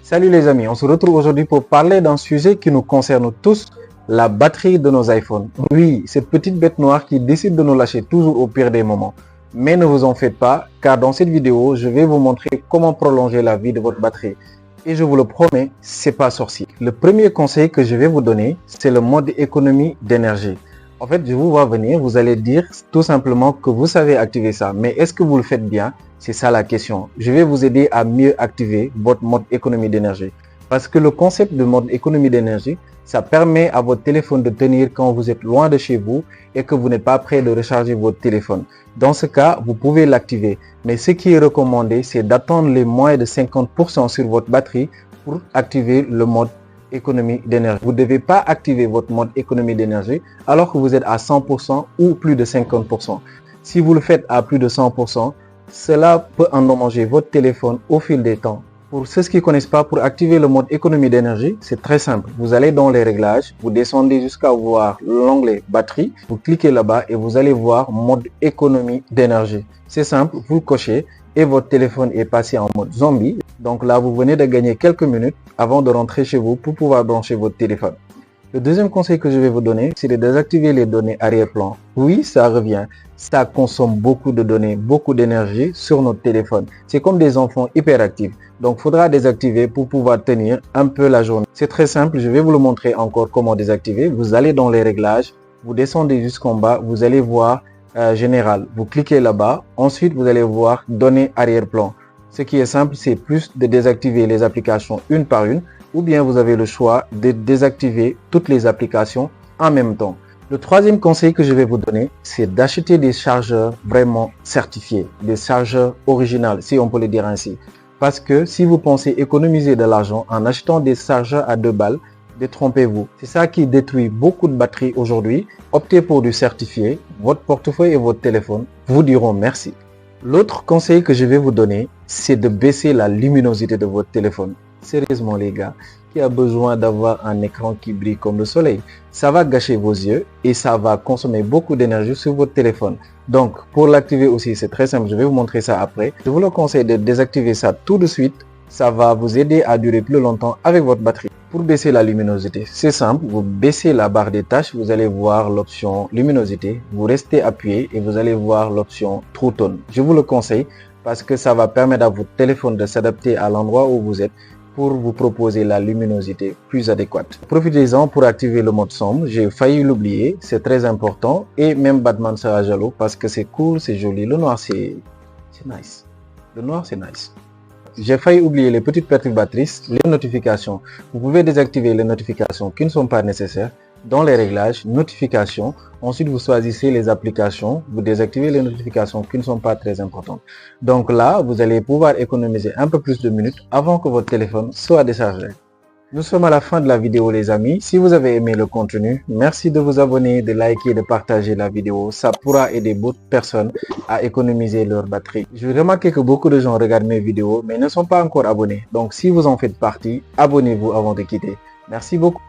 Salut les amis, on se retrouve aujourd'hui pour parler d'un sujet qui nous concerne tous, la batterie de nos iPhones. Oui, cette petite bête noire qui décide de nous lâcher toujours au pire des moments. Mais ne vous en faites pas, car dans cette vidéo, je vais vous montrer comment prolonger la vie de votre batterie. Et je vous le promets, c'est pas sorcier. Le premier conseil que je vais vous donner, c'est le mode économie d'énergie. En fait, je vous vois venir, vous allez dire tout simplement que vous savez activer ça. Mais est-ce que vous le faites bien? C'est ça la question. Je vais vous aider à mieux activer votre mode économie d'énergie. Parce que le concept de mode économie d'énergie, ça permet à votre téléphone de tenir quand vous êtes loin de chez vous et que vous n'êtes pas prêt de recharger votre téléphone. Dans ce cas, vous pouvez l'activer. Mais ce qui est recommandé, c'est d'attendre les moins de 50% sur votre batterie pour activer le mode économie d'énergie. Vous ne devez pas activer votre mode économie d'énergie alors que vous êtes à 100% ou plus de 50%. Si vous le faites à plus de 100%, cela peut endommager votre téléphone au fil des temps. Pour ceux qui ne connaissent pas, pour activer le mode économie d'énergie, c'est très simple. Vous allez dans les réglages, vous descendez jusqu'à voir l'onglet batterie, vous cliquez là-bas et vous allez voir mode économie d'énergie. C'est simple, vous le cochez et votre téléphone est passé en mode zombie. Donc là, vous venez de gagner quelques minutes avant de rentrer chez vous pour pouvoir brancher votre téléphone. Le deuxième conseil que je vais vous donner, c'est de désactiver les données arrière-plan. Oui, ça revient. Ça consomme beaucoup de données, beaucoup d'énergie sur notre téléphone. C'est comme des enfants hyperactifs. Donc, il faudra désactiver pour pouvoir tenir un peu la journée. C'est très simple. Je vais vous le montrer encore comment désactiver. Vous allez dans les réglages, vous descendez jusqu'en bas, vous allez voir Général. Vous cliquez là-bas. Ensuite, vous allez voir Données arrière-plan. Ce qui est simple, c'est plus de désactiver les applications une par une, ou bien vous avez le choix de désactiver toutes les applications en même temps. Le troisième conseil que je vais vous donner, c'est d'acheter des chargeurs vraiment certifiés, des chargeurs originaux, si on peut le dire ainsi. Parce que si vous pensez économiser de l'argent en achetant des chargeurs à 2 balles, détrompez-vous. C'est ça qui détruit beaucoup de batteries aujourd'hui. Optez pour du certifié, votre portefeuille et votre téléphone vous diront merci. L'autre conseil que je vais vous donner, c'est de baisser la luminosité de votre téléphone. Sérieusement les gars, qui a besoin d'avoir un écran qui brille comme le soleil? Ça va gâcher vos yeux et ça va consommer beaucoup d'énergie sur votre téléphone. Donc pour l'activer aussi, c'est très simple, je vais vous montrer ça après. Je vous le conseille de désactiver ça tout de suite. Ça va vous aider à durer plus longtemps avec votre batterie. Pour baisser la luminosité, c'est simple, vous baissez la barre des tâches, vous allez voir l'option luminosité, vous restez appuyé et vous allez voir l'option True Tone. Je vous le conseille parce que ça va permettre à votre téléphone de s'adapter à l'endroit où vous êtes pour vous proposer la luminosité plus adéquate. Profitez-en pour activer le mode sombre, j'ai failli l'oublier, c'est très important et même Batman sera jaloux parce que c'est cool, c'est joli, le noir c'est nice, le noir c'est nice. J'ai failli oublier les petites perturbatrices, les notifications. Vous pouvez désactiver les notifications qui ne sont pas nécessaires. Dans les réglages, notifications. Ensuite, vous choisissez les applications. Vous désactivez les notifications qui ne sont pas très importantes. Donc là, vous allez pouvoir économiser un peu plus de minutes avant que votre téléphone soit déchargé. Nous sommes à la fin de la vidéo les amis. Si vous avez aimé le contenu, merci de vous abonner, de liker et de partager la vidéo. Ça pourra aider beaucoup de personnes à économiser leur batterie. Je remarque que beaucoup de gens regardent mes vidéos mais ne sont pas encore abonnés. Donc si vous en faites partie, abonnez-vous avant de quitter. Merci beaucoup.